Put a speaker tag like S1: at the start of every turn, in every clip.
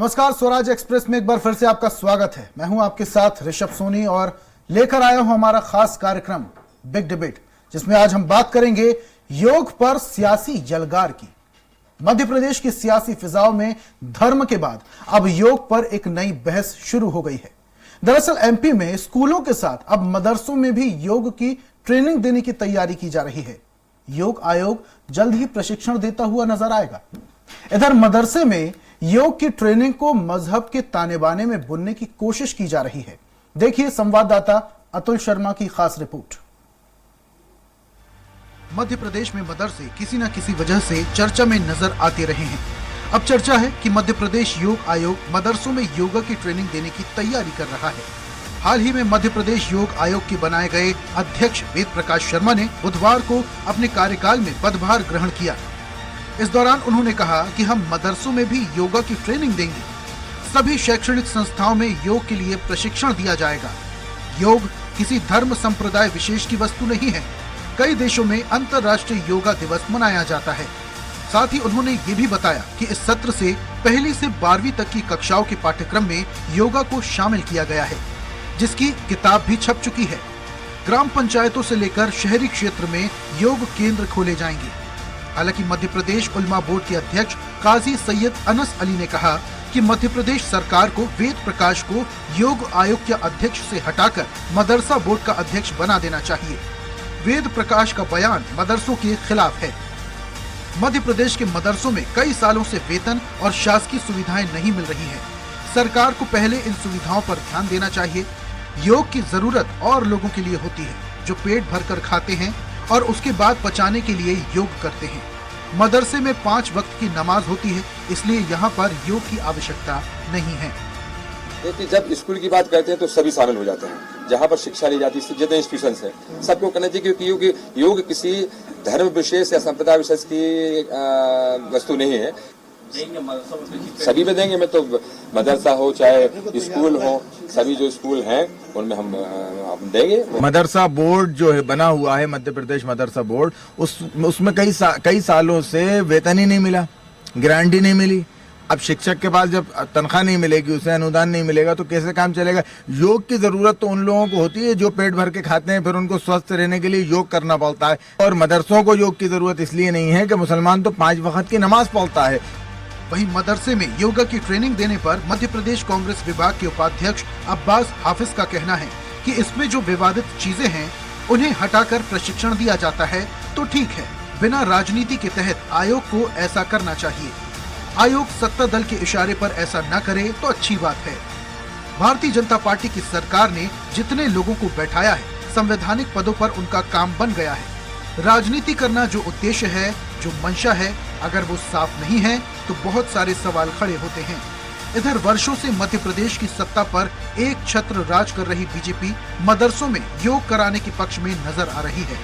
S1: नमस्कार, स्वराज एक्सप्रेस में एक बार फिर से आपका स्वागत है। मैं हूं आपके साथ ऋषभ सोनी और लेकर आया हूं हमारा खास कार्यक्रम बिग डिबेट, जिसमें आज हम बात करेंगे योग पर सियासी जलगार की। मध्य प्रदेश की सियासी फिजाओं में धर्म के बाद अब योग पर एक नई बहस शुरू हो गई है। दरअसल एमपी में स्कूलों के साथ अब मदरसों में भी योग की ट्रेनिंग देने की तैयारी की जा रही है। योग आयोग जल्द ही प्रशिक्षण देता हुआ नजर आएगा। इधर मदरसे में योग की ट्रेनिंग को मजहब के ताने बाने में बुनने की कोशिश की जा रही है। देखिए संवाददाता अतुल शर्मा की खास रिपोर्ट। मध्य प्रदेश में मदरसे किसी न किसी वजह से चर्चा में नजर आते रहे हैं। अब चर्चा है कि मध्य प्रदेश योग आयोग मदरसों में योगा की ट्रेनिंग देने की तैयारी कर रहा है। हाल ही में मध्य प्रदेश योग आयोग के बनाए गए अध्यक्ष वेद प्रकाश शर्मा ने बुधवार को अपने कार्यकाल में पदभार ग्रहण किया। इस दौरान उन्होंने कहा कि हम मदरसों में भी योगा की ट्रेनिंग देंगे। सभी शैक्षणिक संस्थाओं में योग के लिए प्रशिक्षण दिया जाएगा। योग किसी धर्म संप्रदाय विशेष की वस्तु नहीं है। कई देशों में अंतर्राष्ट्रीय योगा दिवस मनाया जाता है। साथ ही उन्होंने ये भी बताया कि इस सत्र से 1ली से 12वीं तक की कक्षाओं के पाठ्यक्रम में योगा को शामिल किया गया है, जिसकी किताब भी छप चुकी है। ग्राम पंचायतों से लेकर शहरी क्षेत्र में योग केंद्र खोले जाएंगे। हालांकि मध्य प्रदेश उलमा बोर्ड के अध्यक्ष काजी सैयद अनस अली ने कहा कि मध्य प्रदेश सरकार को वेद प्रकाश को योग आयोग के अध्यक्ष से हटाकर मदरसा बोर्ड का अध्यक्ष बना देना चाहिए। वेद प्रकाश का बयान मदरसों के खिलाफ है। मध्य प्रदेश के मदरसों में कई सालों से वेतन और शासकीय सुविधाएं नहीं मिल रही हैं। सरकार को पहले इन सुविधाओं पर ध्यान देना चाहिए। योग की जरूरत और लोगों के लिए होती है जो पेट भरकर खाते हैं और उसके बाद पचाने के लिए योग करते हैं। मदरसे में 5 वक्त की नमाज होती है, इसलिए यहाँ पर योग की आवश्यकता नहीं है।
S2: देखिए, जब स्कूल की बात करते हैं तो सभी शामिल हो जाते हैं। जहाँ पर शिक्षा ली जाती है, जितने इंस्टीट्यूशन है, सबको करना चाहिए, क्योंकि योग किसी धर्म विशेष या संप्रदाय विशेष की वस्तु नहीं है। सभी में देंगे। मैं तो मदरसा हो चाहे स्कूल हो, सभी जो स्कूल हैं उनमें हम देंगे।
S3: मदरसा बोर्ड जो है बना हुआ है, मध्य प्रदेश मदरसा बोर्ड, उसमें कई सालों से वेतन ही नहीं मिला, गारंटी नहीं मिली। अब शिक्षक के पास जब तनख्वाह नहीं मिलेगी, उसे अनुदान नहीं मिलेगा, तो कैसे काम चलेगा। योग की जरूरत तो उन लोगों को होती है जो पेट भर के खाते हैं, फिर उनको स्वस्थ रहने के लिए योग करना पड़ता है। और मदरसों को योग की जरूरत इसलिए नहीं है कि मुसलमान तो 5 वक्त की नमाज पढ़ता है। वहीं मदरसे में योगा की ट्रेनिंग देने पर मध्य प्रदेश कांग्रेस विभाग के उपाध्यक्ष अब्बास हाफिज का कहना है कि इसमें जो विवादित चीजें हैं उन्हें हटाकर प्रशिक्षण दिया जाता है तो ठीक है। बिना राजनीति के तहत आयोग को ऐसा करना चाहिए। आयोग सत्ता दल के इशारे पर ऐसा न करे तो अच्छी बात है। भारतीय जनता पार्टी की सरकार ने जितने लोगों को बैठाया है, संवैधानिक पदों पर उनका काम बन गया है। राजनीति करना जो उद्देश्य है, जो मंशा है, अगर वो साफ नहीं है तो बहुत सारे सवाल खड़े होते हैं। इधर वर्षों से मध्य प्रदेश की सत्ता पर एक छत्र राज कर रही बीजेपी मदरसों में योग कराने के पक्ष में नजर आ रही है।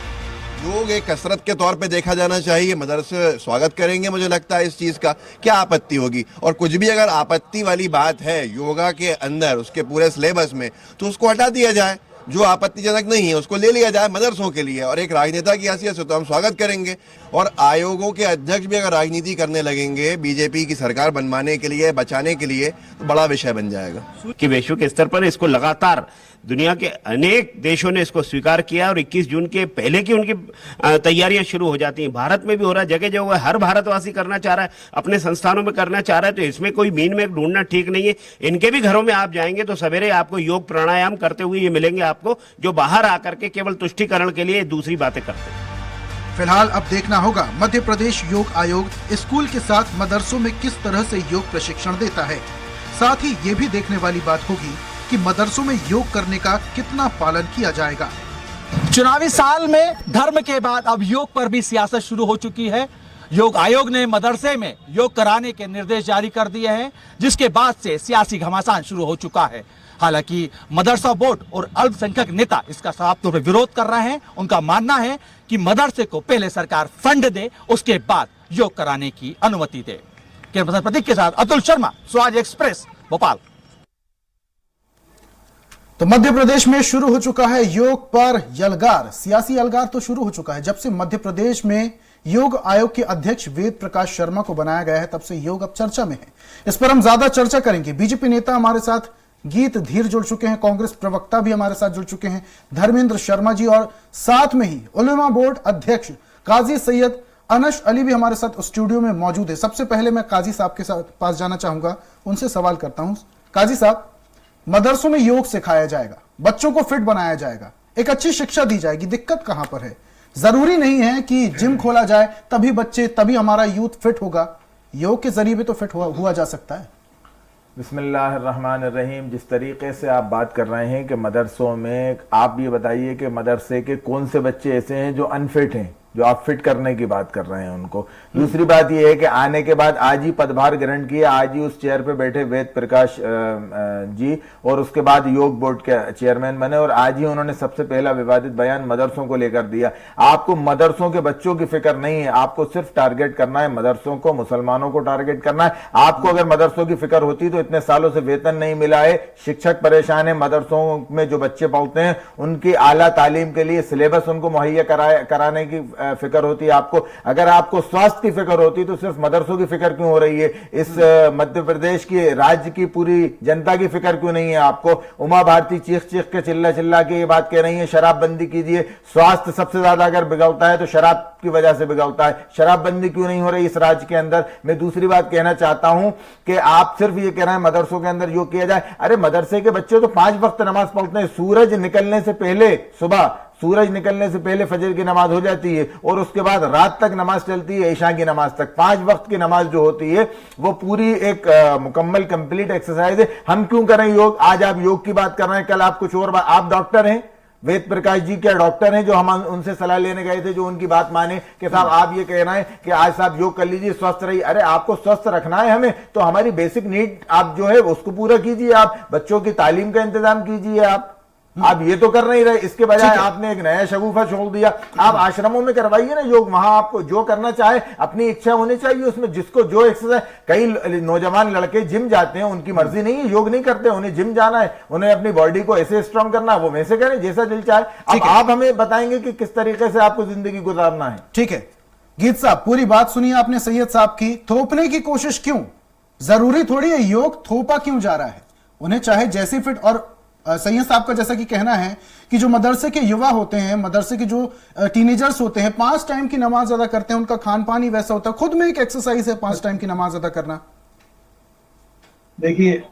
S4: योग एक कसरत के तौर पे देखा जाना चाहिए। मदरसे स्वागत करेंगे, मुझे लगता है इस चीज़ का क्या आपत्ति होगी। और कुछ भी अगर आपत्ति वाली बात है योगा के अंदर, उसके पूरे सिलेबस में, तो उसको हटा दिया जाए। जो आपत्तिजनक नहीं है उसको ले लिया जाए मदरसों के लिए। और एक राजनेता की हैसियत से तो हम स्वागत करेंगे। और आयोगों के अध्यक्ष भी अगर राजनीति करने लगेंगे बीजेपी की सरकार बनवाने के लिए, बचाने के लिए, तो बड़ा विषय बन जाएगा।
S5: कि वैश्विक स्तर पर इसको लगातार दुनिया के अनेक देशों ने इसको स्वीकार किया और 21 जून के पहले की उनकी तैयारियां शुरू हो जाती हैं। भारत में भी हो रहा है, जगह जगह हर भारतवासी करना चाह रहा है, अपने संस्थानों में करना चाह रहा है। तो इसमें कोई मीन में ढूंढना ठीक नहीं है। इनके भी घरों में आप जाएंगे तो सवेरे आपको योग प्राणायाम करते हुए ये मिलेंगे आपको, जो बाहर आकर के केवल तुष्टिकरण के लिए दूसरी बातें करते हैं।
S1: फिलहाल अब देखना होगा मध्य प्रदेश योग आयोग स्कूल के साथ मदरसों में किस तरह से योग प्रशिक्षण देता है। साथ ही ये भी देखने वाली बात होगी कि मदरसों में योग करने का कितना पालन किया जाएगा।
S6: चुनावी साल में धर्म के बाद अब योग पर भी सियासत शुरू हो चुकी है। योग आयोग ने मदरसे में योग कराने के निर्देश जारी कर दिए हैं, जिसके बाद से सियासी घमासान शुरू हो चुका है। हालांकि मदरसा बोर्ड और अल्पसंख्यक नेता इसका साफ तौर पर विरोध कर रहे हैं। उनका मानना है कि मदरसे को पहले सरकार फंड दे, उसके बाद योग कराने की अनुमति दे। कैमरा प्रतीक के साथ अतुल शर्मा, स्वराज एक्सप्रेस, भोपाल।
S1: तो मध्य प्रदेश में शुरू हो चुका है योग पर यलगार। सियासी यलगार तो शुरू हो चुका है जब से मध्य प्रदेश में योग आयोग के अध्यक्ष वेद प्रकाश शर्मा को बनाया गया है, तब से योग अब चर्चा में है। इस पर हम ज्यादा चर्चा करेंगे। बीजेपी नेता हमारे साथ गीत धीर जुड़ चुके हैं, कांग्रेस प्रवक्ता भी हमारे साथ जुड़ चुके हैं, धर्मेंद्र शर्मा जी, और साथ में ही उलेमा बोर्ड अध्यक्ष काजी सैयद अनश अली भी हमारे साथ स्टूडियो में मौजूद है। सबसे पहले मैं काजी साहब के साथ पास जाना चाहूंगा, उनसे सवाल करता हूं। काजी साहब, मदरसों में योग सिखाया जाएगा, बच्चों को फिट बनाया जाएगा, एक अच्छी शिक्षा दी जाएगी, दिक्कत कहां पर है? जरूरी नहीं है कि जिम खोला जाए तभी हमारा यूथ फिट होगा, योग के जरिए भी तो फिट हुआ जा सकता है।
S3: बिस्मिल्लाहिर्रहमानिर्रहीम। जिस तरीके से आप बात कर रहे हैं कि मदरसों में, आप ये बताइए कि मदरसे के कौन से बच्चे ऐसे हैं जो अनफिट हैं, जो आप फिट करने की बात कर रहे हैं उनको। दूसरी बात यह है कि आने के बाद आज ही पदभार ग्रहण किया, आज ही उस चेयर पे बैठे वेद प्रकाश जी, और उसके बाद योग बोर्ड के चेयरमैन बने, और आज ही उन्होंने सबसे पहला विवादित बयान मदरसों को लेकर दिया। आपको मदरसों के बच्चों की फिक्र नहीं है, आपको सिर्फ टारगेट करना है मदरसों को, मुसलमानों को टारगेट करना है। आपको अगर मदरसों की फिक्र होती तो इतने सालों से वेतन नहीं मिला है, शिक्षक परेशान है, मदरसों में जो बच्चे पढ़ते हैं उनकी आला तालीम के लिए सिलेबस उनको मुहैया कराने की फिक्र होती है आपको। अगर आपको स्वास्थ्य की फिक्र होती तो सिर्फ मदरसों की फिक्र क्यों हो रही है? इस मध्य प्रदेश की राज्य की पूरी जनता की फिक्र क्यों नहीं है आपको? उमा भारती चीख चीख के चिल्ला के ये बात कह रही है शराबबंदी कीजिए। स्वास्थ्य सबसे ज्यादा अगर बिगड़ता है तो शराब की वजह से बिगड़ता है, शराबबंदी क्यों नहीं हो रही इस राज्य के अंदर? मैं दूसरी बात कहना चाहता हूं कि आप सिर्फ ये कह रहे हैं मदरसों के अंदर योग किया जाए। अरे मदरसे के बच्चे तो 5 वक्त नमाज पढ़ते हैं, सूरज निकलने से पहले, सुबह सूरज निकलने से पहले फजर की नमाज हो जाती है और उसके बाद रात तक नमाज चलती है, ईशा की नमाज तक। 5 वक्त की नमाज जो होती है वो पूरी एक मुकम्मल कंप्लीट एक्सरसाइज है। हम क्यों करें योग? आज आप योग की बात कर रहे हैं, कल आप कुछ और बात। आप डॉक्टर हैं, वेद प्रकाश जी क्या डॉक्टर हैं जो हम उनसे सलाह लेने गए थे, जो उनकी बात माने कि साहब आप ये कह रहे हैं कि आज साहब योग कर लीजिए, स्वस्थ रहिए। अरे आपको स्वस्थ रखना है हमें, तो हमारी बेसिक नीड आप जो है उसको पूरा कीजिए। आप बच्चों की तालीम का इंतजाम कीजिए। आप ये तो कर नहीं रहे, इसके बजाय आपने एक नया शगुफा छोड़ दिया। आप आश्रमों में करवाइए ना योग, वहां आपको जो करना चाहे, अपनी इच्छा होनी चाहिए उसमें, जिसको जो एक्सरसाइज। कई नौजवान लड़के जिम जाते हैं, उनकी मर्जी नहीं है, योग नहीं करते, उन्हें जिम जाना है, उन्हें अपनी बॉडी को ऐसे स्ट्रांग करना है, वो वैसे करें जैसा दिल चाहे। अब आप हमें बताएंगे कि किस तरीके से आपको जिंदगी गुजारना है।
S1: ठीक है गीत साहब, पूरी बात सुनिए आपने सैयद साहब की। थोपने की कोशिश क्यों? जरूरी थोड़ी है, योग थोपा क्यों जा रहा है? उन्हें चाहे जैसी फिट। और सैयद साहब का जैसा कि कहना है कि जो मदरसे के युवा होते हैं, मदरसे के जो टीनेजर्स होते हैं, 5 टाइम की नमाज अदा करते हैं, उनका खान पान ही वैसा होता है, खुद में एक एक्सरसाइज है 5 टाइम की नमाज अदा करना।
S7: देखिए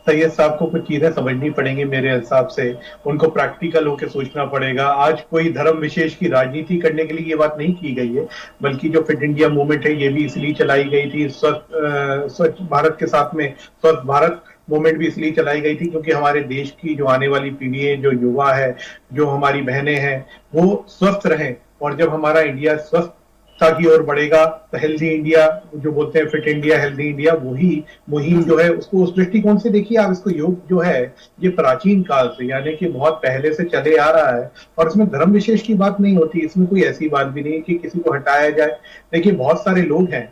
S7: सैयद साहब को कुछ चीजें समझनी पड़ेंगी मेरे हिसाब से, उनको प्रैक्टिकल होकर सोचना पड़ेगा। आज कोई धर्म विशेष की राजनीति करने के लिए ये बात नहीं की गई है, बल्कि जो फिट इंडिया मूवमेंट है ये भी इसलिए चलाई गई थी, स्वच्छ भारत के साथ में स्वस्थ भारत मूवमेंट भी इसलिए चलाई गई थी क्योंकि हमारे देश की जो आने वाली पीढ़ी है, जो युवा है, जो हमारी बहनें हैं, वो स्वस्थ रहें। और जब हमारा इंडिया स्वस्थता की ओर बढ़ेगा तो हेल्दी इंडिया जो बोलते हैं, फिट इंडिया, हेल्दी इंडिया, वही मुहिम जो है उसको उस दृष्टिकोण से देखिए आप। इसको योग जो है ये प्राचीन काल से, यानी कि बहुत पहले से चले आ रहा है, और इसमें धर्म विशेष की बात नहीं होती, इसमें कोई ऐसी बात भी नहीं कि किसी को हटाया जाए। देखिए बहुत सारे लोग हैं,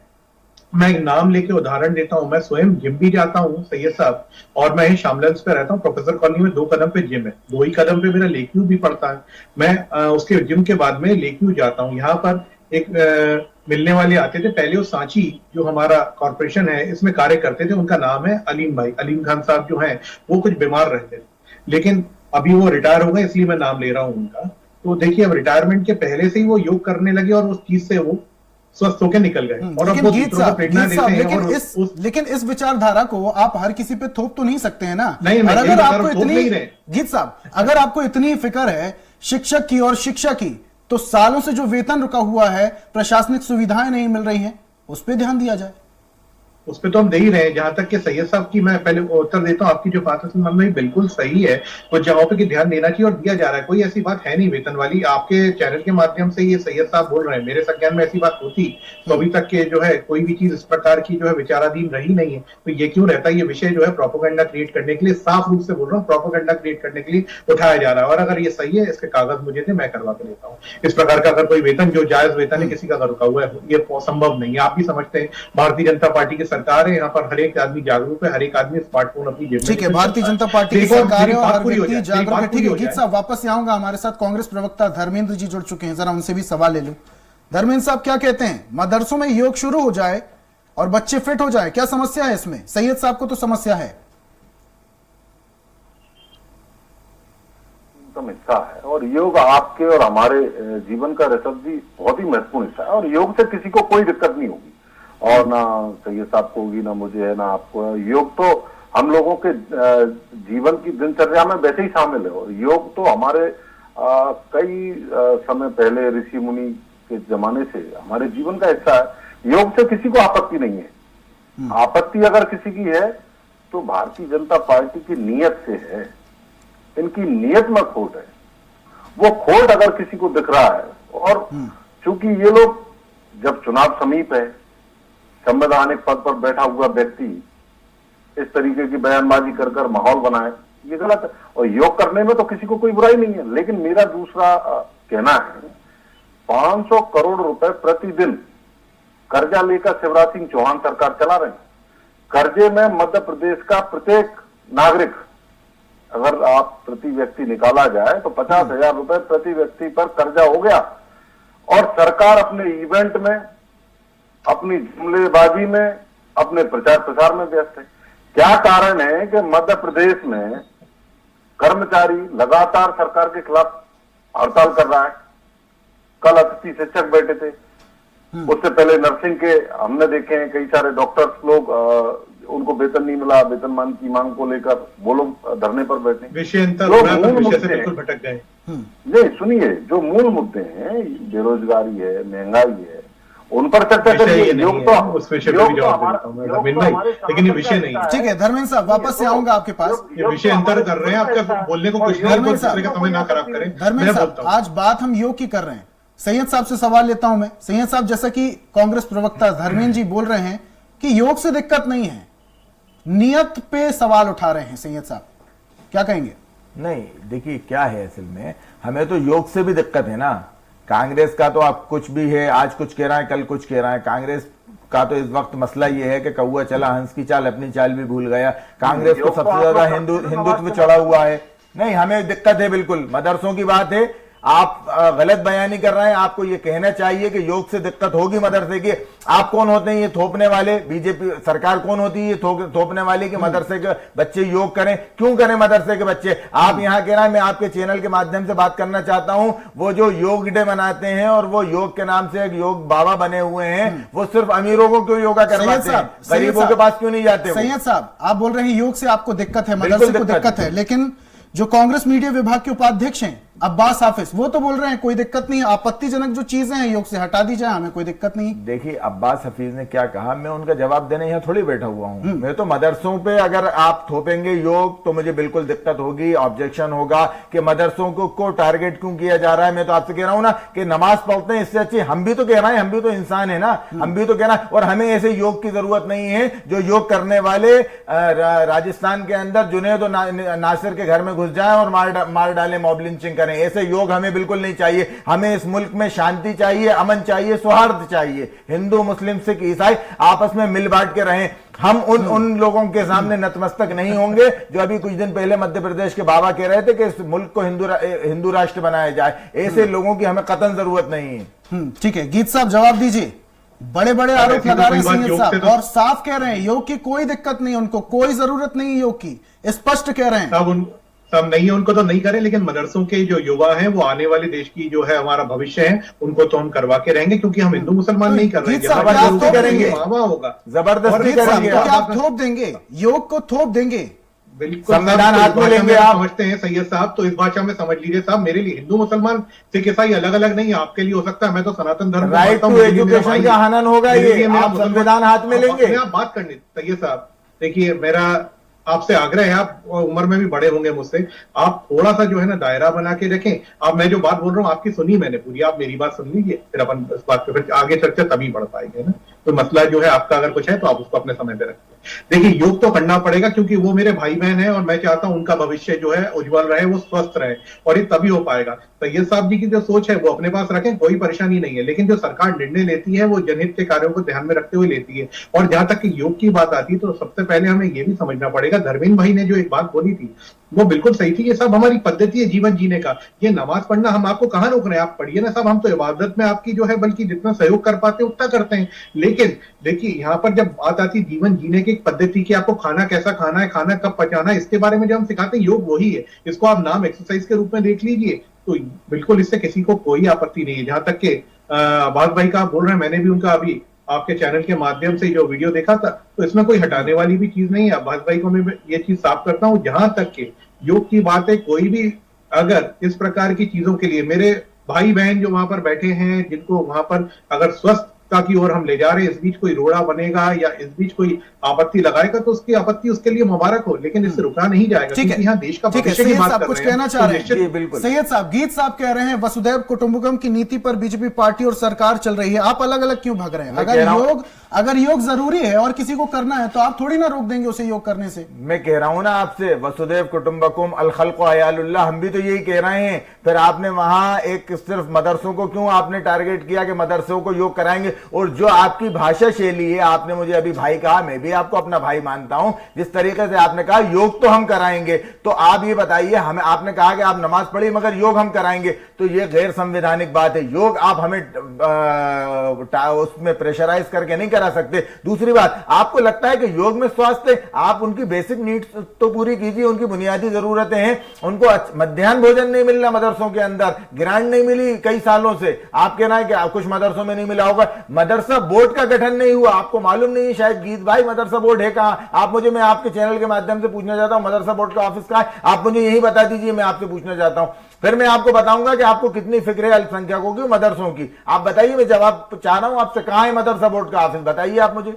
S7: मैं एक नाम लेके उदाहरण देता हूं, मैं स्वयं जिम भी जाता हूं सैयद साहब, और मैं शामलंस पे रहता हूं, प्रोफेसर कॉलोनी में 2 कदम पे जिम है, 2 ही कदम पे मेरा लेक्यू भी पड़ता है। मैं उसके जिम के बाद में लेक्यू जाता हूं। यहाँ पर एक मिलने वाले आते थे, पहले वो सांची जो हमारा कॉर्पोरेशन है इसमें कार्य करते थे, उनका नाम है अलीम भाई, अलीम खान साहब जो है वो कुछ बीमार रहते थे, लेकिन अभी वो रिटायर हो गए, इसलिए मैं नाम ले रहा हूँ उनका। तो देखिए अब रिटायरमेंट के पहले से ही वो योग करने लगे और उस चीज से वो स्वस्थ होकर निकल गए। और
S1: लेकिन गीत साहब, लेकिन इस विचारधारा को आप हर किसी पे थोप तो नहीं सकते हैं ना।
S7: नहीं,
S1: और अगर आपको इतनी, गीत साहब अगर आपको इतनी फिक्र है शिक्षक की और शिक्षा की, तो सालों से जो वेतन रुका हुआ है, प्रशासनिक सुविधाएं नहीं मिल रही हैं, उस पर ध्यान दिया जाए।
S7: उस पर तो हम दे ही रहे हैं। जहां तक कि सैयद साहब की, मैं पहले उत्तर देता हूं, आपकी जो बात है मन में बिल्कुल सही है, कुछ जगहों पे ध्यान देना चाहिए और दिया जा रहा है। कोई ऐसी बात है नहीं वेतन वाली, आपके चैनल के माध्यम से ये सैयद साहब बोल रहे हैं, मेरे संज्ञान में ऐसी बात होती तो अभी तक के जो है कोई भी चीज इस प्रकार की जो है विचाराधीन रही नहीं है। तो ये क्यों रहता है? ये विषय जो है प्रोपेगेंडा क्रिएट करने के लिए, साफ रूप से बोल रहा हूँ, प्रोपेगेंडा क्रिएट करने के लिए उठाया जा रहा है। और अगर ये सही है, इसके कागज मुझे थे, मैं करवा के लेता हूँ। इस प्रकार का अगर कोई वेतन जो जायज वेतन है किसी का रुका हुआ है, ये संभव नहीं है। आप भी समझते हैं भारतीय जनता पार्टी की सरकार है, यहाँ पर हर एक आदमी जागरूक है, हर एक आदमी स्मार्टफोन अपनी जेब में।
S1: ठीक है, भारतीय जनता पार्टी की सरकार है और हर व्यक्ति जागरूक है। ठीक है गीत साहब, वापस आऊंगा, हमारे साथ कांग्रेस प्रवक्ता धर्मेंद्र जी जुड़ चुके हैं, जरा उनसे भी सवाल ले लूं। धर्मेंद्र साहब क्या कहते हैं, मदरसों में योग शुरू हो जाए और बच्चे फिट हो जाए, क्या समस्या है इसमें? सैयद साहब को तो समस्या है।
S8: हिस्सा है और योग आपके और हमारे जीवन का रसद बहुत ही महत्वपूर्ण हिस्सा है और योग से किसी को कोई दिक्कत नहीं होगी और ना सैयद साहब को होगी, ना मुझे है, ना आपको है। योग तो हम लोगों के जीवन की दिनचर्या में वैसे ही शामिल है और योग तो हमारे कई समय पहले ऋषि मुनि के जमाने से हमारे जीवन का हिस्सा है। योग से किसी को आपत्ति नहीं है। आपत्ति अगर किसी की है तो भारतीय जनता पार्टी की नीयत से है। इनकी नीयत में खोट है। वो खोट अगर किसी को दिख रहा है और चूंकि ये लोग जब चुनाव समीप है, संवैधानिक पद पर बैठा हुआ व्यक्ति इस तरीके की बयानबाजी कर कर माहौल बनाए, ये गलत है। और योग करने में तो किसी को कोई बुराई नहीं है, लेकिन मेरा दूसरा कहना है 500 करोड़ रुपए प्रतिदिन कर्जा लेकर शिवराज सिंह चौहान सरकार चला रहे हैं। कर्जे में मध्य प्रदेश का प्रत्येक नागरिक, अगर आप प्रति व्यक्ति निकाला जाए तो 50,000 रुपए प्रति व्यक्ति पर कर्जा हो गया और सरकार अपने इवेंट में, अपनी जुमलेबाजी में, अपने प्रचार प्रसार में व्यस्त है। क्या कारण है कि मध्य प्रदेश में कर्मचारी लगातार सरकार के खिलाफ हड़ताल कर रहा है? कल अतिथि शिक्षक बैठे थे, उससे पहले नर्सिंग के हमने देखे हैं कई सारे डॉक्टर्स लोग उनको वेतन नहीं मिला, वेतनमान की मांग को लेकर वो लोग धरने पर बैठे।
S7: विषय विषय से बिल्कुल भटक गए।
S8: नहीं सुनिए, जो मूल मुद्दे हैं, बेरोजगारी है, महंगाई है, उन पर चर्चा करिए। योग तो
S7: उस विषय पर भी जवाब देता हूं धर्मेंद्र भाई, लेकिन ये विषय नहीं है।
S1: ठीक है धर्मेंद्र साहब, वापस से आऊंगा आपके पास।
S7: ये विषय अंतर कर रहे हैं, आपका बोलने को कुछ नहीं, समय ना खराब करें।
S1: धर्मेंद्र साहब, आज बात हम योग की कर रहे हैं। सैयद साहब से सवाल लेता हूं मैं। सैयद साहब, जैसा कि कांग्रेस प्रवक्ता धर्मेंद्र जी बोल रहे हैं कि योग से दिक्कत नहीं है, नियत पे सवाल उठा रहे हैं। सैयद साहब क्या कहेंगे?
S3: नहीं, देखिए क्या है, असल में हमें तो योग से भी दिक्कत है ना। कांग्रेस का तो अब कुछ भी है, आज कुछ कह रहा है, कल कुछ कह रहा है। कांग्रेस का तो इस वक्त मसला ये है कि कौआ चला हंस की चाल, अपनी चाल भी भूल गया। कांग्रेस को सबसे ज्यादा हिंदुत्व चढ़ा हुआ है। नहीं, हमें दिक्कत है बिल्कुल। मदरसों की बात है, आप गलत बयानी कर रहे हैं। आपको ये कहना चाहिए कि योग से दिक्कत होगी मदरसे की। आप कौन होते हैं ये थोपने वाले? बीजेपी सरकार कौन होती है ये थोपने वाली कि मदरसे के बच्चे योग करें? क्यों करें मदरसे के बच्चे? आप यहाँ कह रहे हैं, मैं आपके चैनल के माध्यम से बात करना चाहता हूं, वो जो योग डे मनाते हैं और वो योग के नाम से एक योग बाबा बने हुए हैं, वो सिर्फ अमीरों को क्यों योगा करवाते हैं? गरीबों के पास क्यों नहीं जाते?
S1: सैयद साहब, आप बोल रहे हैं योग से आपको दिक्कत है, मदरसे को दिक्कत है, लेकिन जो कांग्रेस मीडिया विभाग के उपाध्यक्ष हैं अब्बास हाफिज, वो तो बोल रहे हैं कोई दिक्कत नहीं, आपत्तिजनक जो चीजें हैं योग से हटा दी जाए, हमें कोई दिक्कत नहीं।
S3: देखिए अब्बास हफीज ने क्या कहा, मैं उनका जवाब देने यहाँ थोड़ी बैठा हुआ हूँ। मैं तो मदरसों पे अगर आप थोपेंगे योग तो मुझे बिल्कुल दिक्कत होगी, ऑब्जेक्शन होगा कि मदरसों को टारगेट क्यों किया जा रहा है। मैं तो आपसे कह रहा हूँ ना कि नमाज पढ़ते हैं, इससे अच्छी हम भी तो कह रहे हैं, हम भी तो इंसान है ना, हम भी तो कह रहे हैं। और हमें ऐसे योग की जरूरत नहीं है जो योग करने वाले राजस्थान के अंदर जुनेद नासिर के घर में घुस जाए और मार डाले, मॉब लिंचिंग करें। ऐसे योग हमें बिल्कुल नहीं चाहिए। हमें इस मुल्क में शांति चाहिए, अमन चाहिए, सौहार्द चाहिए। हिंदू मुस्लिम सिख ईसाई आपस में मिल बांट के रहें। हम उन लोगों के सामने नतमस्तक नहीं होंगे जो अभी कुछ दिन पहले मध्य प्रदेश के बाबा कह रहे थे कि इस मुल्क को हिंदू राष्ट्र बनाया जाए। ऐसे लोगों की हमें कतई जरूरत नहीं है।
S1: ठीक है, गीत साहब जवाब दीजिए। बड़े बड़े आरोप लगा रहे हैं सैयद साहब और साफ कह रहे हैं योग की कोई दिक्कत नहीं, उनको कोई जरूरत नहीं योग की, स्पष्ट कह रहे हैं।
S7: सब नहीं है, उनको तो नहीं करें, लेकिन मदरसों के जो युवा हैं वो आने वाले देश की जो है हमारा भविष्य है, उनको तो हम करवा के रहेंगे, क्योंकि हम हिंदू मुसलमान नहीं कर रहे हैं।
S1: जबरदस्ती करेंगे,
S7: होगा
S3: जबरदस्ती करेंगे,
S1: आप थोप देंगे, योग को थोप देंगे,
S7: बिल्कुल।
S3: संविधान हाथ में लेंगे आप।
S7: समझते हैं सैयद साहब, तो इस भाषा में समझ लीजिए साहब, मेरे लिए हिंदू मुसलमान सिख ईसाई अलग अलग नहीं, आपके लिए हो सकता है, मैं तो सनातन धर्म
S3: राइट टू एजुकेशन का हनन होगा ये, आप संविधान हाथ में लेंगे।
S7: आप बात करनी सैयद साहब, देखिए मेरा आपसे आग्रह है, आप उम्र में भी बड़े होंगे मुझसे, आप थोड़ा सा जो है ना दायरा बना के रखें। आप मैं जो बात बोल रहा हूँ आपकी सुनी मैंने पूरी, आप मेरी बात सुन लीजिए, फिर अपन इस बात पे फिर आगे चर्चा तभी बढ़ पाएंगे ना। तो मसला जो है आपका अगर कुछ है तो आप उसको अपने समय पे रखिए। देखिए, योग तो करना पड़ेगा क्योंकि वो मेरे भाई बहन है और मैं चाहता हूं उनका भविष्य जो है उज्जवल रहे, वो स्वस्थ रहे, और ये तभी हो पाएगा। सैयद साहब जी की जो सोच है वो अपने पास रखें, कोई परेशानी नहीं है, लेकिन जो सरकार निर्णय लेती है वो जनहित के कार्यों को ध्यान में रखते हुए लेती है। और जहां तक कि योग की बात आती है तो सबसे पहले हमें ये भी समझना पड़ेगा, धर्मेंद्र भाई ने जो एक बात बोली थी वो बिल्कुल सही थी। ये सब हमारी पद्धति है जीवन जीने का। ये नमाज पढ़ना हम आपको कहां रोक रहे हैं, आप पढ़िए ना साहब, हम तो इबादत में आपकी जो है बल्कि जितना सहयोग कर पाते हैं उतना करते हैं। लेकिन देखिए, यहाँ पर जब बात आती है जीवन जीने की पद्धति की, आपको खाना कैसा खाना है, खाना कब पचाना है, इसके बारे में जो हम सिखाते हैं योग वही है। इसको आप नाम एक्सरसाइज के रूप में देख लीजिए, तो बिल्कुल इससे किसी को कोई आपत्ति नहीं है। जहां तक के अब्बास भाई का आप बोल रहे हैं, मैंने भी उनका अभी आपके चैनल के माध्यम से जो वीडियो देखा था, तो इसमें कोई हटाने वाली भी चीज नहीं है। अब्बास भाई को मैं ये चीज साफ करता हूं, जहां तक के योग की बात है, कोई भी अगर इस प्रकार की चीजों के लिए, मेरे भाई बहन जो वहां पर बैठे हैं, जिनको वहां पर अगर स्वस्थता की ओर हम ले जा रहे हैं, इस बीच कोई रोड़ा बनेगा या इस बीच कोई आपत्ति लगाएगा तो उसकी आपत्ति उसके लिए मुबारक हो, लेकिन इससे रुका नहीं जाएगा क्योंकि यहाँ देश का भविष्य की बात कर रहे हैं।
S1: कुछ कहना चाह रहे हैं सैयद साहब, गीत साहब कह रहे हैं वसुधैव कुटुंबकम की नीति पर बीजेपी पार्टी और सरकार चल रही है, आप अलग अलग क्यों भाग रहे हैं? अगर योग जरूरी है और किसी को करना है तो आप थोड़ी ना रोक देंगे उसे योग करने से।
S3: मैं कह रहा हूं ना आपसे, वसुदेव कुटुंबकुम अल खल्क़ु अयालुल्लाह, हम भी तो यही कह रहे हैं। फिर आपने वहां एक सिर्फ मदरसों को क्यों आपने टारगेट किया कि मदरसों को योग कराएंगे? और जो आपकी भाषा शैली है, आपने मुझे अभी भाई कहा, मैं भी आपको अपना भाई मानता हूं, जिस तरीके से आपने कहा योग तो हम कराएंगे, तो आप ये बताइए, हमें आपने कहा कि आप नमाज पढ़िए मगर योग हम कराएंगे, तो ये गैर संवैधानिक बात है। योग आप हमें उसमें प्रेशराइज करके नहीं करा सकते। दूसरी बात, आपको लगता है कि योग में स्वास्थ्य, आप उनकी बेसिक नीड्स तो पूरी कीजिए, उनकी बुनियादी जरूरतें हैं, उनको मध्याह्न भोजन नहीं मिल रहा मदरसों के अंदर, ग्रांट नहीं मिली कई सालों से, आप कहना है कि कुछ मदरसों में नहीं मिला होगा, मदरसा बोर्ड का गठन नहीं हुआ, आपको मालूम नहीं है शायद गीत भाई, मदरसा बोर्ड है कहां? आप मुझे, मैं आपके चैनल के माध्यम से पूछना चाहता हूं, मदरसा बोर्ड का ऑफिस कहां है? आप मुझे यही बता दीजिए, मैं आपसे पूछना चाहता हूं, फिर मैं आपको बताऊंगा कि आपको कितनी फिक्र है अल्पसंख्यकों की, मदरसों की। आप बताइए, मैं जवाब चाह रहा हूं आपसे, कहां है मदरसा बोर्ड का ऑफिस, बताइए आप मुझे।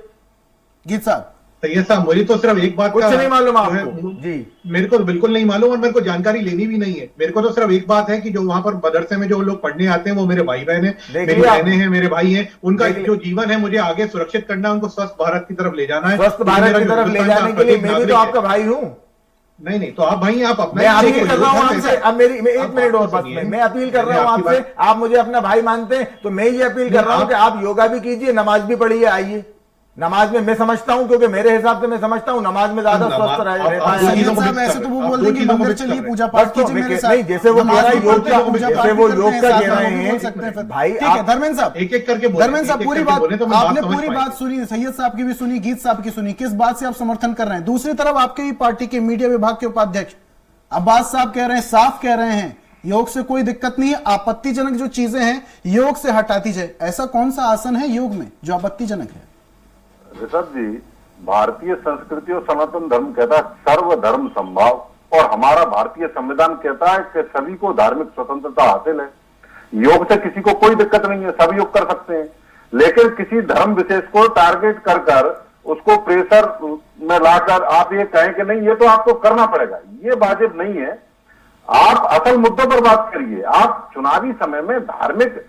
S1: गीत साहब,
S7: सैयद साहब, मुझे तो सिर्फ एक बात
S3: कुछ नहीं मालूम आपको जी?
S7: मेरे को बिल्कुल नहीं मालूम और मेरे को जानकारी लेनी भी नहीं है। मेरे को तो सिर्फ एक बात है कि जो वहां पर मदरसे में जो लोग पढ़ने आते हैं वो मेरे भाई बहन है, मेरी बहनें हैं, मेरे भाई हैं, उनका जो जीवन है मुझे आगे सुरक्षित करना है, उनको स्वस्थ भारत की तरफ ले जाना है।
S3: स्वस्थ भारत की तरफ ले जाने के लिए मैं भी तो आपका भाई हूँ।
S7: नहीं नहीं, तो आप भाई, आप अपना,
S3: मैं अपील कर रहा हूं आपसे, अब मेरी एक मिनट और बस, मैं अपील कर रहा हूं आपसे, आप मुझे अपना भाई मानते हैं तो मैं ये अपील कर रहा हूं कि आप योगा भी कीजिए, नमाज भी पढ़िए, आइए नमाज में। मैं समझता हूं, क्योंकि मेरे हिसाब से मैं समझता हूं नमाज में ज्यादा स्वस्थ रहता है।
S1: ऐसे तो वो बोल देंगे मंदिर चलिए पूजा पाठ कीजिए मेरे साथ,
S3: नहीं, जैसे वो कह रहा है योग का, जैसे वो योग का कह रहे हैं भाई।
S1: धर्मेंद्र साहब,
S7: एक एक करके
S1: धर्मेंद्र साहब, पूरी बात आपने पूरी बात सुनी, सैयद साहब की भी सुनी, गीत साहब की सुनी, किस बात से आप समर्थन कर रहे हैं? दूसरी तरफ आपके ही पार्टी के मीडिया विभाग के उपाध्यक्ष अब्बास साहब कह रहे हैं, साफ कह रहे हैं, योग से कोई दिक्कत नहीं है, आपत्तिजनक जो चीजें हैं योग से हटाती जाए। ऐसा कौन सा आसन है योग में जो आपत्तिजनक है?
S8: ऋषभ जी, भारतीय संस्कृति और सनातन धर्म कहता है सर्वधर्म संभाव, और हमारा भारतीय संविधान कहता है कि सभी को धार्मिक स्वतंत्रता हासिल है। योग से किसी को कोई दिक्कत नहीं है, सभी योग कर सकते हैं, लेकिन किसी धर्म विशेष को टारगेट कर उसको प्रेशर में लाकर आप ये कहें कि नहीं ये तो आपको करना पड़ेगा, ये वाजिब नहीं है। आप असल मुद्दों पर बात करिए। आप चुनावी समय में धार्मिक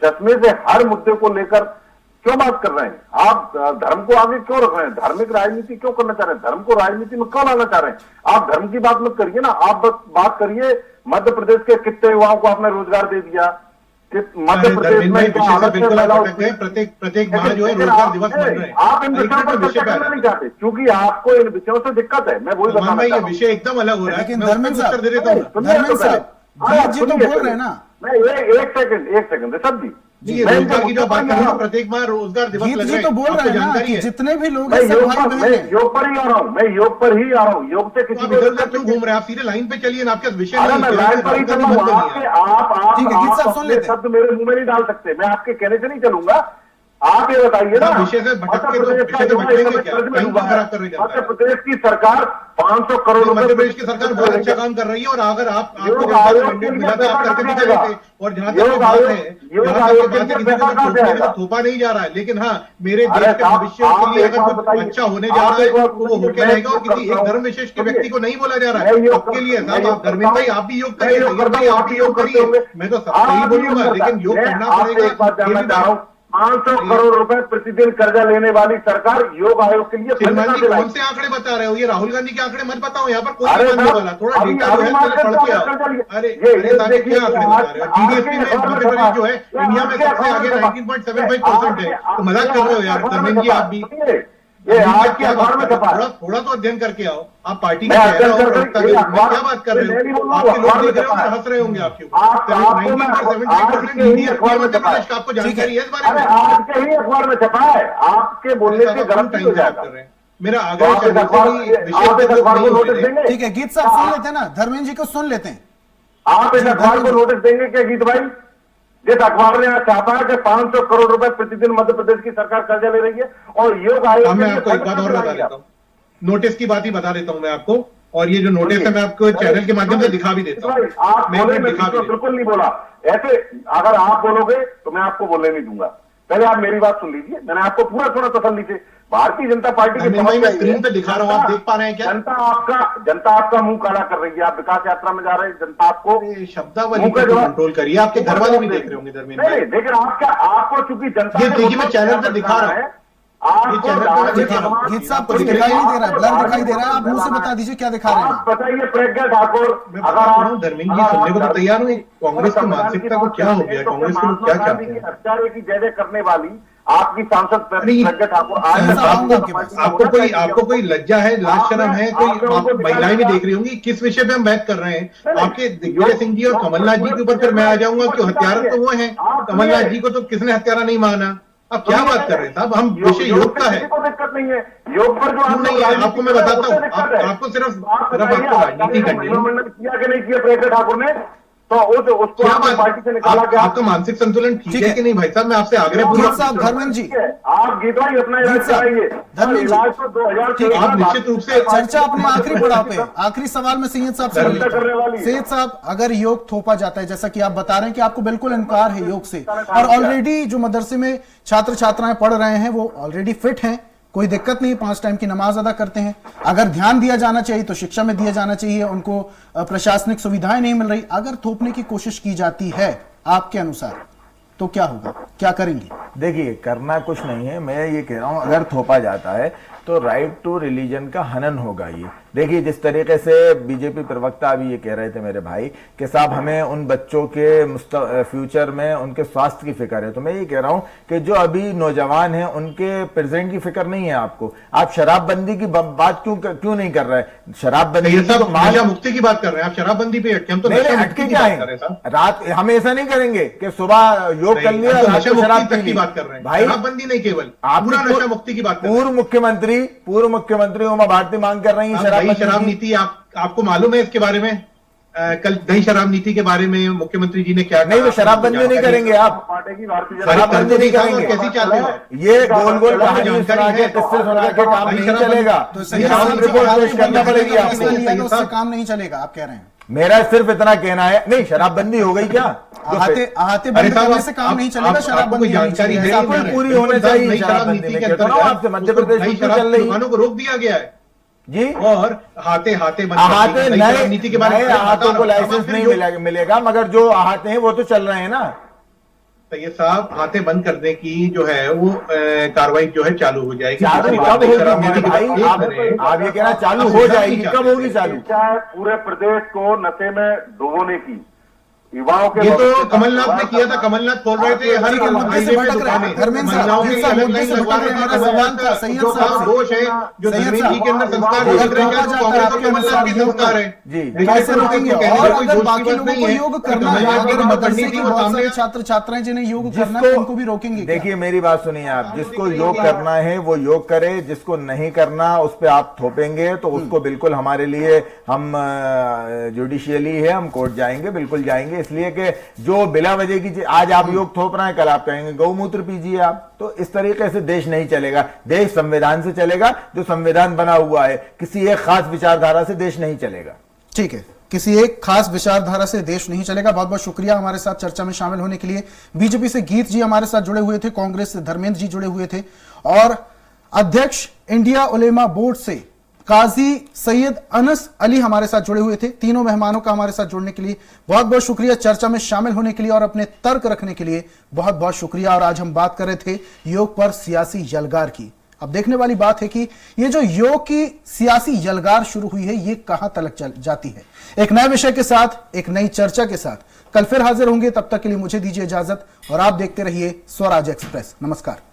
S8: चश्मे से हर मुद्दे को लेकर क्यों बात कर रहे हैं? आप धर्म को आगे क्यों रख रहे हैं? धार्मिक राजनीति क्यों करना चाह रहे हैं? धर्म को राजनीति में क्यों लाना चाह रहे हैं? आप धर्म की बात मत करिए ना, आप बस बात करिए मध्य प्रदेश के कितने युवाओं को आपने रोजगार दे दिया, मध्य प्रदेश में
S7: प्रत्येक माह जो है रोजगार दिवस बन रहे हैं।
S8: आप इन विषयों पर चर्चा करना नहीं चाहते क्योंकि आपको इन विषयों से दिक्कत है। मैं वही बताना
S7: ये विषय एकदम अलग हो रहा है।
S1: लेकिन धर्मेंद्र साहब, गीत जी तो बोल रहे हैं ना,
S8: मैं एक सेकंड ऋषभ जी,
S7: रोजगार की जो बात कर रहा हूँ, प्रत्येक माह रोजगार दिवस लग रहे हैं,
S1: तो बोल रहे हैं ना कि जितने भी लोग
S8: मैं योग पर ही आ रहा हूँ, योग से किसी
S7: इधर उधर क्यों घूम रहे हैं? आप सीधे लाइन पे चलिए ना, आपके विषय
S8: मैं लाइन पर ही चल रहा हूँ। आप शब्द मेरे मुंह में नहीं डाल सकते, मैं आपके कहने से नहीं चलूंगा। आप ये बताइए ना,
S7: विषय से भटकते तो विषय से भटकेंगे क्या? टाइम खराब कर रही है
S8: मध्य प्रदेश की सरकार 500 करोड़ रुपए,
S7: मध्य प्रदेश की सरकार बहुत अच्छा काम कर रही है, और अगर आपको मैंडेट मिला था आप करके दिखा रहे थे। और जहां तक बात है, थोपा नहीं जा रहा है, लेकिन हाँ, मेरे देश के भविष्य के लिए अगर कुछ अच्छा होने जा रहा है तो वो होके रहेगा, और किसी एक धर्म विशेष के व्यक्ति को नहीं बोला जा रहा है। आपके लिए आप धर्मेंद्र भाई आप भी योग करिए, आप भी योग करिए, मैं तो सही बोलूंगा, लेकिन योग करना पड़ेगा।
S8: 500 करोड़ रुपए प्रतिदिन कर्जा लेने वाली सरकार योग आयोग के लिए फंड
S7: श्रीमान
S8: कहाँ
S7: जी
S8: से लाई?
S7: कौन से आंकड़े बता रहे हो? ये राहुल गांधी के आंकड़े मत बताओ, यहाँ पर कोई
S8: अरे
S7: नहीं मानने
S8: साहब,
S7: वाला। थोड़ा
S8: अभी-
S7: डेटा जो है
S8: अभी
S7: पहले
S8: मार्केट
S7: पढ़ के
S8: का
S7: आओ।
S8: चलिए।
S7: अरे
S8: ये
S7: ताकि
S8: देखिए,
S7: क्या आंकड़े बता रहे हो? जीडीपी में
S8: आपके
S7: मध्य प्रदेश जो है इंडिया में सबसे आगे 19.75% है। तो मजाक कर रहे हो यार धर्मेंद्र जी, आप भी।
S8: ये आज के
S7: क्या बात
S8: अखबार में
S7: कर रहे हो?
S8: छपा है।
S7: थोड़ा तो अध्ययन करके आओ। आप पार्टी के
S8: मैं
S7: चेहरा
S8: अध्ययन
S7: और
S8: कर-
S7: प्रवक्ता के रूप में क्या बात कर
S8: मैं नहीं
S7: रहे
S8: बोल
S7: हो?
S8: रहा हूँ,
S7: आपके लोग
S8: अखबार में
S7: देख रहे
S8: छपा
S7: होंगे,
S8: है।
S7: हंस रहे होंगे आपके
S8: आपको मैं
S7: 19.75%
S8: आज के ही
S7: इंडिया
S8: अखबार में
S7: मध्य
S8: छपा है।
S7: प्रदेश का आपको जानकारी है इस बारे
S8: अरे
S7: में?
S8: आज के ही अखबार में छपा है। आपके बोलने से गलत
S7: टाइम
S8: हो
S7: खराब
S8: जाएगा।
S7: कर रहे हैं। मेरा
S8: तो
S7: आग्रह
S8: आप इस
S7: चैनल
S8: अखबार
S7: से कि विषय
S8: आप
S7: पे
S8: इस
S7: लोग
S8: अखबार को
S7: नहीं
S8: नोटिस
S7: बोले।
S8: देंगे?
S1: ठीक है, गीत साहब सुन लेते हैं ना, धर्मेंद्र जी को सुन लेते हैं।
S8: आप इस अखबार को नोटिस देंगे क्या गीत भाई? जिस अखबार ने आज छापा है कि 500 करोड़ रुपए प्रतिदिन मध्य प्रदेश की सरकार कर्जा ले रही है और योग आयोग
S7: अब
S8: के
S7: मैं
S8: लिए
S7: आपको एक
S8: फंड
S7: बात
S8: कहाँ
S7: और
S8: से
S7: बता
S8: लाएंगे
S7: देता
S8: आप?
S7: हूँ। नोटिस की बात ही बता देता हूँ मैं आपको, और ये जो नोटिस है मैं आपको चैनल के माध्यम से दिखा भी देता हूँ।
S8: आप
S7: मैं
S8: बोले,
S7: एक
S8: मैं
S7: दिखा भी देता हूँ।
S8: बिल्कुल नहीं बोला ऐसे। अगर आप बोलोगे तो मैं आपको बोलने नहीं दूंगा। पहले आप मेरी बात सुन लीजिए। मैंने आपको पूरा सुना तसल्ली से। भारतीय जनता पार्टी की
S7: धर्मेंद्र भाई, मैं स्क्रीन पे दिखा रहा हूँ, आप देख पा रहे हैं क्या?
S8: जनता आपका मुंह काला कर रही है। आप विकास यात्रा में जा रहे हैं, जनता आपको
S7: ये शब्दावली को कंट्रोल करिए। आपके घर वाले भी देख रहे होंगे धर्मेंद्र
S8: नहीं,
S7: भाई।
S8: लेकिन आपको चूंकि जनता
S7: ये
S8: ने
S7: देखिए, मैं
S8: वोट
S7: चैनल पे
S8: किया
S7: दिखा रहा हूँ।
S8: है,
S7: ये चैनल पे मैं दिखा रहा हूँ।
S1: गीत साहब
S7: आपको
S1: कुछ
S7: दिख
S1: दिखाई
S7: रहा है?
S1: नहीं दे रहा है, ब्लर दिखाई दे रहा है। आप मुंह से बता दीजिए क्या दिखा रहे हैं।
S8: आप बताइए प्रज्ञा ठाकुर,
S7: मैं बता रहा हूँ धर्मेंद्र जी, सुनने को तो तैयार हूँ। कांग्रेस की मानसिकता को क्या हो गया? कांग्रेस के लोग क्या चाहते हैं?
S8: हत्यारे की जय जय करने वाली आपकी सांसद
S7: नहीं,
S8: प्रज्ञा ठाकुर आज
S1: ऐसा आऊंगा आपके पास।
S7: आपको कोई लज्जा है, लाज शर्म है? कोई आप महिलाएं भी देख रही होंगी। किस विषय पे हम बात कर रहे हैं? आपके दिग्विजय सिंह जी और कमलनाथ जी के ऊपर फिर मैं आ जाऊंगा कि हत्यारा तो वो है। कमलनाथ जी को तो किसने हत्यारा नहीं माना? आप क्या बात कर रहे हैं साहब? हम विषय योग का है।
S8: को दिक्कत नहीं है। योग पर जो
S7: क्यों नहीं है? आपको मैं बताता हूँ। आपको सिर्फ आपको राजनीति करनी है।
S8: मंडल किया कि नहीं किया प्रज्ञा ठाकुर ने, तो उसको
S7: क्या
S8: आपने पार्टी से निकाला क्या?
S7: आपका मानसिक संतुलन ठीक
S1: ठीक
S7: है
S1: है।
S7: कि नहीं भाई साहब? मैं आपसे आग्रह
S1: गीत
S7: पूर्वक
S1: साहब, धर्मेंद्र जी,
S8: आप गीत भाई अपना इलाज
S1: गीत साहब,
S8: कराइए।
S1: धर्मेंद्र जी,
S8: इलाज तो 2000
S7: आप निश्चित रूप से
S1: चर्चा अपने आखिरी पड़ाव पे, आखिरी सवाल में सैयद साहब से ले लेते
S8: करने
S1: हैं।
S8: वाली है।
S1: सैयद साहब, अगर योग थोपा जाता है, जैसा कि आप बता रहे हैं कि आपको बिल्कुल इनकार है योग से, और ऑलरेडी जो मदरसे में छात्र छात्राएं पढ़ रहे हैं वो ऑलरेडी फिट हैं, कोई दिक्कत नहीं, 5 टाइम की नमाज अदा करते हैं। अगर ध्यान दिया जाना चाहिए तो शिक्षा में दिया जाना चाहिए, उनको प्रशासनिक सुविधाएं नहीं मिल रही। अगर थोपने की कोशिश की जाती है आपके अनुसार तो क्या होगा, क्या करेंगे?
S3: देखिए, करना कुछ नहीं है। मैं ये कह रहा हूं, अगर थोपा जाता है तो राइट टू रिलीजन का हनन होगा। ये देखिए, जिस तरीके से बीजेपी प्रवक्ता अभी ये कह रहे थे मेरे भाई कि साहब हमें उन बच्चों के फ्यूचर में उनके स्वास्थ्य की फिक्र है, तो मैं ये कह रहा हूं कि जो अभी नौजवान हैं उनके प्रेजेंट की फिक्र नहीं है आपको। आप शराबबंदी की बात क्यों नहीं कर रहे हैं? शराबबंदी
S7: ये सब
S3: तो मान
S7: नशा मुक्ति की बात कर रहे हैं आप, शराबबंदी पे अटके। हम तो
S3: नहीं
S7: नशा
S3: नहीं,
S7: मुक्ति
S3: अटके
S7: की
S3: क्या
S7: बात
S3: है?
S7: कर रहे हैं साहब।
S3: रात हम ऐसा नहीं करेंगे कि सुबह योग कर लिया,
S7: हम तो
S3: रात
S7: नशा
S3: को शराब
S7: मुक्ति
S3: पी
S7: तक की
S3: ली।
S7: बात कर रहे हैं,
S3: भाई,
S7: शराबबंदी नहीं, केवल
S3: आप
S7: पूरा नशा मुक्ति की बात कर रहे हैं।
S3: पूर्व मुख्यमंत्री उमा भारती मांग कर रही है
S7: दही शराब नीति आपको मालूम है इसके बारे में? कल दही शराब नीति के बारे में मुख्यमंत्री जी ने क्या
S3: नहीं, तो शराबबंदी नहीं करेंगे आप,
S8: पार्टी की भारतीय
S3: शराबबंदी नहीं करेंगे।
S7: कैसी चाहते हो?
S3: ये गोल गोल कहानी सुना के, किस्से सुना के काम नहीं चलेगा।
S1: तो
S3: ग्राउंड रिपोर्ट पेश करना पड़ेगी आपको।
S1: उससे काम नहीं चलेगा, आप कह रहे हैं?
S3: मेरा सिर्फ इतना कहना है। नहीं, शराबबंदी हो गई क्या?
S1: आहते बंद करने से काम नहीं चलेगा, शराबबंदी
S7: जानकारी
S1: होनी चाहिए,
S7: है
S1: ऐसा
S3: बिल्कुल
S1: आपको
S3: पूरी होनी चाहिए शराबबंदी में। कहता हूं आपसे, मध्य प्रदेश में क्यों चल रही
S7: दुकानों को रोक दिया गया है
S3: जी?
S7: और हाथे
S3: अहाते
S7: नए नीति के बारे
S3: नए
S7: में
S3: अहातों को लाइसेंस नहीं मिलेगा, मगर जो अहाते हैं वो तो चल रहे हैं ना।
S7: तो ये साहब हाथे बंद करने की जो है वो कार्रवाई जो है चालू हो जाएगी।
S3: चालू कब होगी भाई? आप ये कहना चालू हो जाएगी, कब होगी चालू?
S8: इच्छा है पूरे प्रदेश को नशे में डुबोने की। युवाओं के
S7: ये तो कमलनाथ ने किया था। कमलनाथ खोल रहे थे हर
S1: मुद्दे से भटक रहे हैं। धर्मेंद्र साहब,
S7: महिलाओं के
S1: साहब,
S7: अलग
S1: मुद्दे
S7: लाइन
S1: से
S7: लगवा
S1: भटक
S7: रहे
S1: रहे हैं।
S7: थे।
S1: मेरा सवाल था सैयद
S7: जो
S1: साहब से।
S7: दोष है जो
S1: सैयद
S7: धर्मेंद्र जी के अंदर संस्कार
S1: साहब,
S7: भटक रहे हैं,
S1: अगर
S7: कांग्रेस और
S1: आपके
S7: कमलनाथ के
S1: अनुसार
S7: संस्कार है
S3: जी।
S1: कैसे रोकेंगे? और अगर बाकी लोगों को
S7: नहीं
S1: योग करना है, अगर मदरसे की बहुत सारे छात्र छात्राएं जिन्हें योग करना है उनको भी रोकेंगे क्या?
S3: देखिए, मेरी बात सुनिए आप, जिसको योग करना है वो योग करे, जिसको नहीं करना उस पर आप थोपेंगे तो उसको बिल्कुल हमारे लिए, हम जुडिशियली है, हम कोर्ट जाएंगे, बिल्कुल जाएंगे। इसलिए कि जो बिला वजह की, आज आप योग थोप रहे हैं, कल आप कहेंगे गौमूत्र पीजिए आप। तो इस तरीके से देश नहीं चलेगा। देश संविधान से चलेगा, जो संविधान बना हुआ है। किसी एक खास विचारधारा से देश नहीं चलेगा।
S1: ठीक है, किसी एक खास विचारधारा से देश नहीं चलेगा। बहुत बहुत शुक्रिया हमारे साथ चर्चा में शामिल होने के लिए। बीजेपी से गीत जी हमारे साथ जुड़े हुए थे, कांग्रेस से धर्मेंद्र जी जुड़े हुए थे, और अध्यक्ष इंडिया उलेमा बोर्ड से काजी सैयद अनस अली हमारे साथ जुड़े हुए थे। तीनों मेहमानों का हमारे साथ जुड़ने के लिए बहुत बहुत शुक्रिया, चर्चा में शामिल होने के लिए और अपने तर्क रखने के लिए बहुत बहुत शुक्रिया। और आज हम बात कर रहे थे योग पर सियासी यलगार की। अब देखने वाली बात है कि ये जो योग की सियासी यलगार शुरू हुई है ये कहां तक जाती है। एक नए विषय के साथ, एक नई चर्चा के साथ कल फिर हाजिर होंगे। तब तक के लिए मुझे दीजिए इजाजत और आप देखते रहिए स्वराज एक्सप्रेस। नमस्कार।